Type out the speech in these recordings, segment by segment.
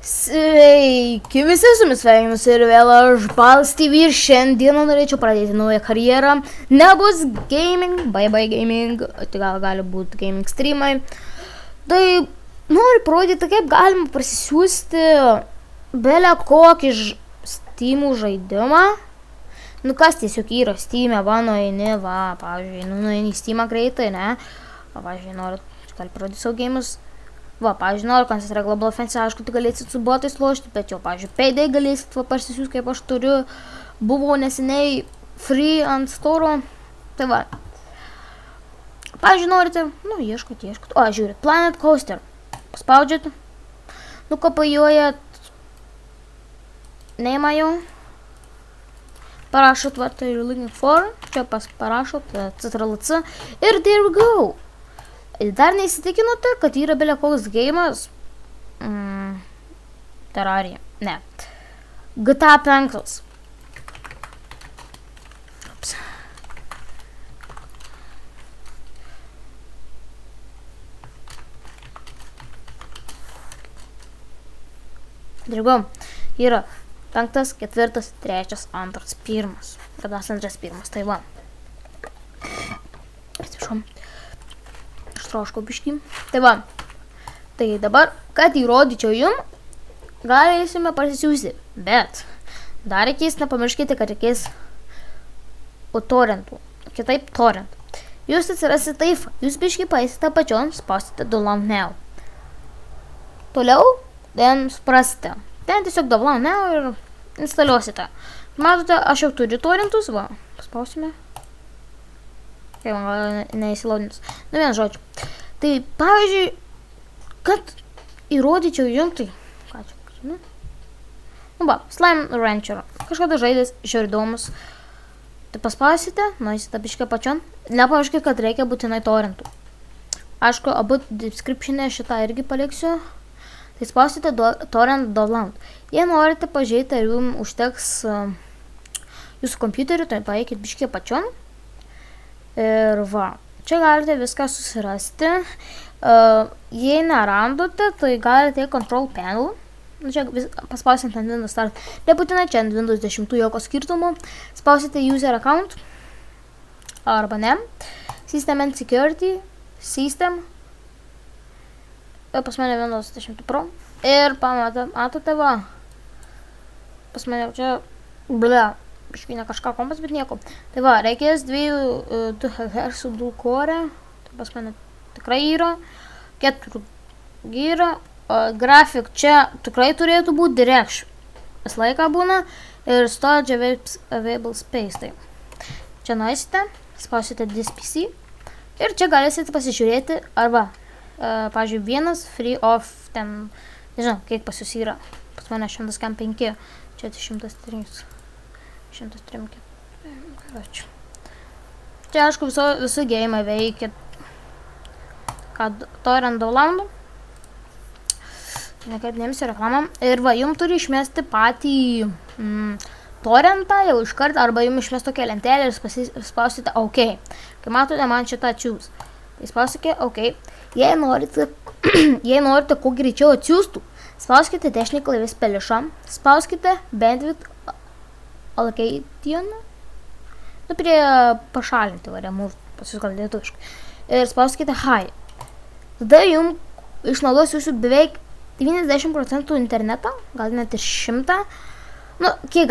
Sveiki visi, su jumis sveikinusi ir vėl aš Balz TV ir šiandieną norėčiau pradėti naują karjerą. Nebus gaming, bye gaming, tai gali būti gaming streamai. Tai noriu parodyti, kaip galima prasisiųsti belę kokį Steam'ų žaidimą. Nu kas tiesiog yra Steam'e, va, nueini, va, pavyzdžiui, nueini į Steam'ą greitai, ne? Va, pavyzdžiui, gali parodyti savo gėjimus. Va, pavyzdžiui, noriu, kad jis yra Global Offensive, aišku, tai galėsit su botais lošti, bet jau, pavyzdžiui, Payday galėsit parsisiųsti, kaip aš turiu. Buvo neseniai free ant store. Tai va. Pavyzdžiui, norite, nu, ieškot. O, žiūrėt, Planet Coaster. Spaudžiat. Nu, kopijuojat. Neima jau. Parašot, va, tai you're looking for. Čia parašot, CTRL-C. Ir there we go. Dar neįsitikinote, kad yra belia koks geimas Terraria. Ne. GTA 5. Ups. Draugo, yra 5, 4, 3, 2, 1. Kada 2, 1, tai va. Atsiprašau. Troško biškį. Tai va. Tai dabar, kad įrodyčiau jum, galėsime parsisiųsti. Bet dar reikės, nepamirškite, kad reikės torrentų. Kitaip torrent. Jūs atsirasite taip. Jūs biškį paėsite pačion, spausite download now. Toliau, ten suprasite. Ten tiesiog download now ir instaliuosite. Matote, aš jau turiu torrentus, va. Paspausime. Kai man gal neįsilaudinus. Nu, vien žodžiu. Tai, pavyzdžiui, kad įrodyčiau jum, tai, ką čia, nu? Nu, va, Slime Rancher. Kažkada žaidės žiūrėdomus. Tai paspausite, nueisite biškę pačion. Nepamirškite, kad reikia būtinai torrentų. Aišku, abu description'e šitą irgi paliksiu. Tai spausite torrent download. Jei norite pažiūrėti, ar jums užteks jūsų kompiuteriu, tai paeikit biškę pačion. Ir va, čia galite viską susirasti. Jei nerandote, tai galite Control Panel. Čia paspausite ant Windows Start. Nebūtinai čia ant Windows 10 jokio skirtumo. Spausite User Account. Arba ne. System and Security. System. Pas mane Windows 10 Pro. Ir matote va. Pas mane čia. Blea. Iškynė kažką kompas, bet nieko. Tai va, reikės 2 GHz dual core. Tai pas mane tikrai yra. 4 yra. Grafik čia tikrai turėtų būti direct. Vis laiką būna. Ir storage available space. Tai. Čia nueisite. Spausite this PC. Ir čia galėsite pasižiūrėti. Arba, pavyzdžiui, vienas free of ten. Nežinau, kiek pas jūs yra. Pas mane 105. Čia 103. 103. Ačiū. Čia, aišku, visi geimai veikia. Kad torrent download. Nekad nemsiu reklamą. Ir va, jums turi išmesti patį torrentą jau iškart, arba jums išmes tokią lentelę ir spausite OK. Kai matote man šitą choose. Tai spausite OK. Jei norite kuo greičiau atsiųstų, spauskite technical vispelišą, spauskite bandwidth allocation, nu prie pašalinti, va, remove, pas jūs gal lietuviškai. Ir spauskite high. Tada jums išnaudos jūsų beveik 90% internetą, gal net ir 100. Nu, kiek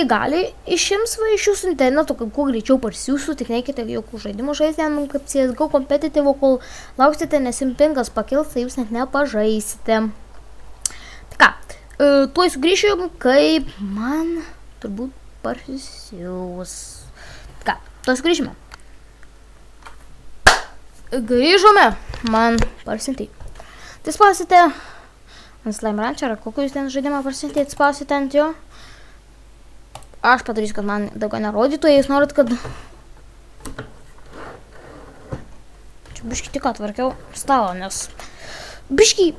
gali išims va iš jūsų interneto, kad kuo greičiau parsiųsų, tik neikite jokių žaidimų žaisti, kaip CSGO competitive, kol lauksite, nes jums pingas pakils, tai jūs net nepažaisite. Tai ką, tuoj sugrįšiu, kaip man turbūt parsisiūs. Ką, to sugrįžime. Grįžome. Man parsinti. Tai spausite ant Slime Rancher, kokį jūs ten žaidimą parsinti, spausite ant jo. Aš padarysiu, kad man daugiau nerodytų, jei jūs norit, kad... Čia biškį tik atvarkiau stalą, nes... Biškį...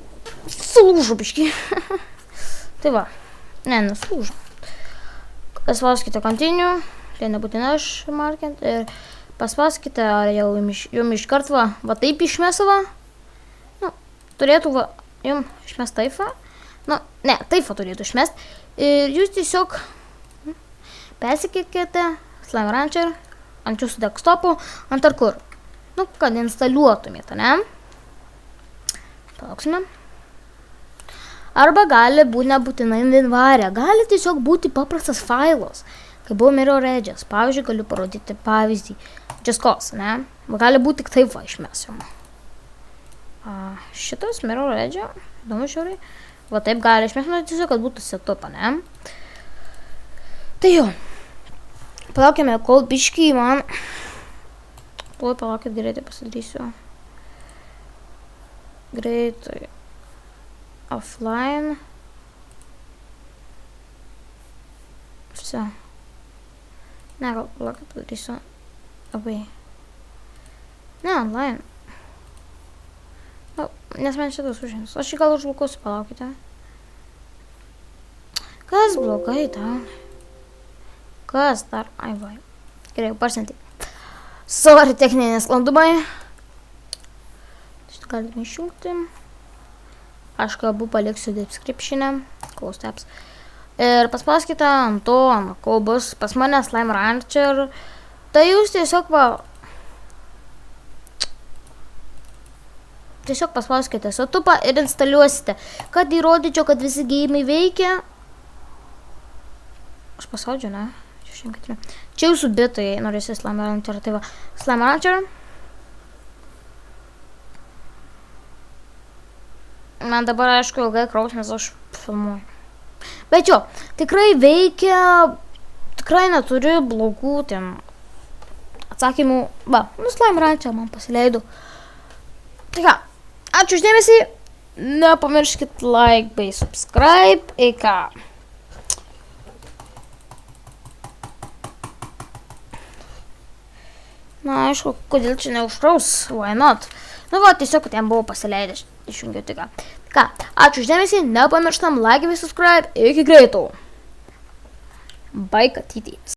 Sulūžu biškį. Tai va. Ne, nesulūžu. Paspauskite continue, tai nebūtinai aš markint, ir paspauskite, ar jau jums iškart va taip išmes va. Nu, turėtų va, jums išmes taip va. Nu, ne, taifą turėtų išmest. Ir jūs tiesiog persikėkite Slime Rancher ant jūsų desktopo, ant ar kur. Nu, kad instaliuotumėte, ne? Palauksime. Arba gali būti nebūtinai WinRAR, gali tiesiog būti paprastas failas, kai buvo Mirror Edge'as. Pavyzdžiui, galiu parodyti pavyzdį. Just Cause, ne? Gali būti tik taip va išmesiu. Šitas Mirror Edge'ą, įdomu žiūrėjai. Va taip gali išmesti, tiesiog, kad būtų setupa, ne? Tai jau. Palaukime, kol biškį man... Tuoj palaukit, greitai pasakysiu. Greitai. Offline. Все. Ne, gal palaukit, padarysiu. Labai. Ne, online. Nu, nes man šitas užims. Aš gal užblokuosiu, palaukite. Kas blogai tau? Kas dar? Ai, vai. Gerai, parsinti. Sorry, techniniai nesklandumai. Šitą galime išjungti. Aš kalbu paliksiu description'e. Close tabs. Ir paspauskite ant to, kol bus pas mane Slime Rancher. Tai jūs tiesiog tiesiog paspauskite setupą ir instaliuosite. Kad įrodyčiau, kad visi geimai veikia. Aš paspaudžiu, ne? Čia jūsų bitai norėsi Slime Rancher. Tai va, Slime Rancher. Man dabar, aišku, ilgai kraus, nes aš filmuoju. Bet jo, tikrai veikia, tikrai neturi blogų atsakymų. Va, Slime Rancher man pasileido. Tai ką, ačiū už dėmesį. Nepamirškit like bei subscribe. Ką. Na, aišku, kodėl čia neužkraus, why not? Nu, va, tiesiog, kad jam buvo pasileidęs, išjungiau tik ką. Ką, ačiū už dėmesį, nepamirštam like bei subscribe, iki greito. Bye, katytės.